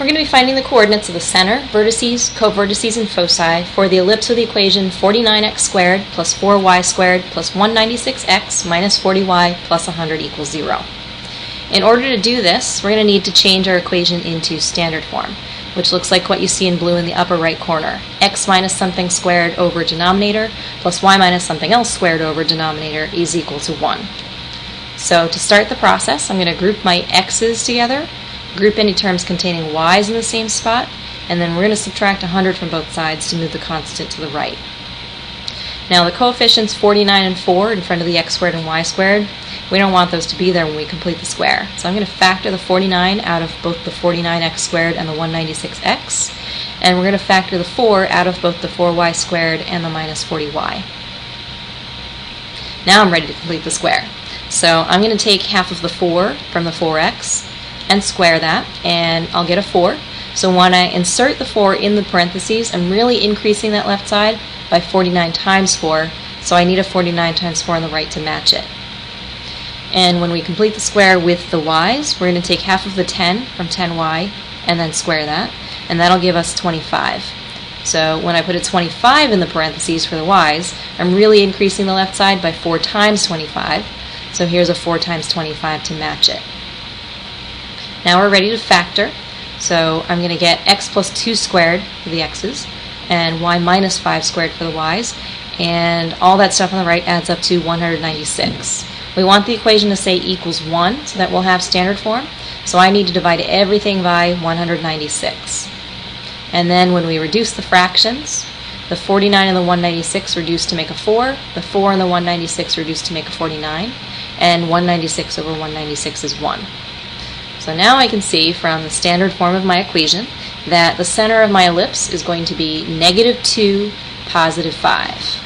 We're going to be finding the coordinates of the center, vertices, covertices, and foci for the ellipse with the equation 49x squared plus 4y squared plus 196x minus 40y plus 100 equals 0. In order to do this, we're going to need to change our equation into standard form, which looks like what you see in blue in the upper right corner. X minus something squared over denominator plus y minus something else squared over denominator is equal to 1. So to start the process, I'm going to group my x's together, group any terms containing y's in the same spot, and then we're going to subtract 100 from both sides to move the constant to the right. Now the coefficients 49 and 4 in front of the x squared and y squared, we don't want those to be there when we complete the square. So I'm going to factor the 49 out of both the 49x squared and the 196x, and we're going to factor the 4 out of both the 4y squared and the minus 40y. Now I'm ready to complete the square. So I'm going to take half of the 4 from the 4x and square that, and I'll get a 4. So when I insert the 4 in the parentheses, I'm really increasing that left side by 49 times 4, so I need a 49 times 4 on the right to match it. And when we complete the square with the y's, we're going to take half of the 10 from 10y and then square that, and that'll give us 25. So when I put a 25 in the parentheses for the y's, I'm really increasing the left side by 4 times 25, so here's a 4 times 25 to match it. Now we're ready to factor, so I'm going to get x plus 2 squared for the x's, and y minus 5 squared for the y's, and all that stuff on the right adds up to 196. We want the equation to say equals 1, so that we'll have standard form, so I need to divide everything by 196. And then when we reduce the fractions, the 49 and the 196 reduce to make a 4, the 4 and the 196 reduce to make a 49, and 196 over 196 is 1. So now I can see from the standard form of my equation that the center of my ellipse is going to be -2, +5.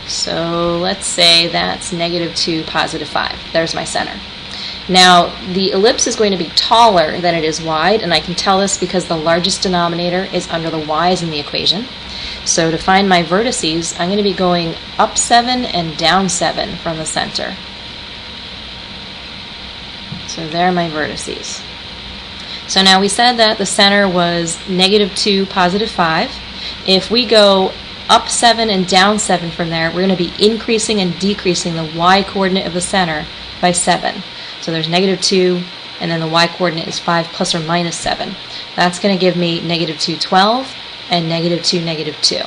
So let's say that's -2, +5. There's my center. Now the ellipse is going to be taller than it is wide, and I can tell this because the largest denominator is under the y's in the equation. So to find my vertices, I'm going to be going up 7 and down 7 from the center. So there are my vertices. So now we said that the center was -2, +5. If we go up 7 and down 7 from there, we're going to be increasing and decreasing the y coordinate of the center by 7. So there's -2, and then the y coordinate is 5 plus or minus 7. That's going to give me -2, 12, and -2, -2.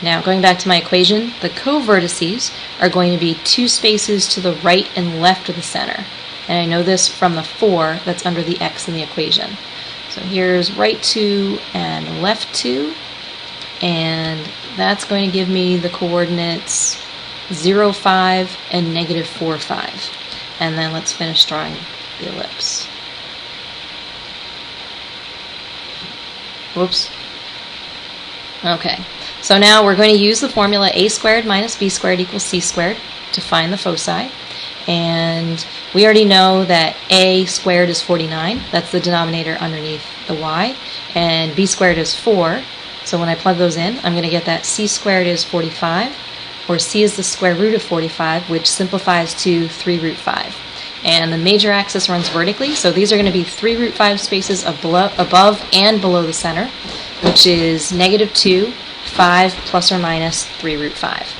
Now going back to my equation, the covertices are going to be 2 spaces to the right and left of the center. And I know this from the 4 that's under the x in the equation. So here's right 2 and left 2, and that's going to give me the coordinates 0, 5 and -4, 5. And then let's finish drawing the ellipse. Whoops. Okay, so now we're going to use the formula a squared minus b squared equals c squared to find the foci. And we already know that a squared is 49, that's the denominator underneath the y, and b squared is 4, so when I plug those in, I'm going to get that c squared is 45, or c is the square root of 45, which simplifies to 3 root 5. And the major axis runs vertically, so these are going to be 3 root 5 spaces above and below the center, which is -2, 5 plus or minus 3 root 5.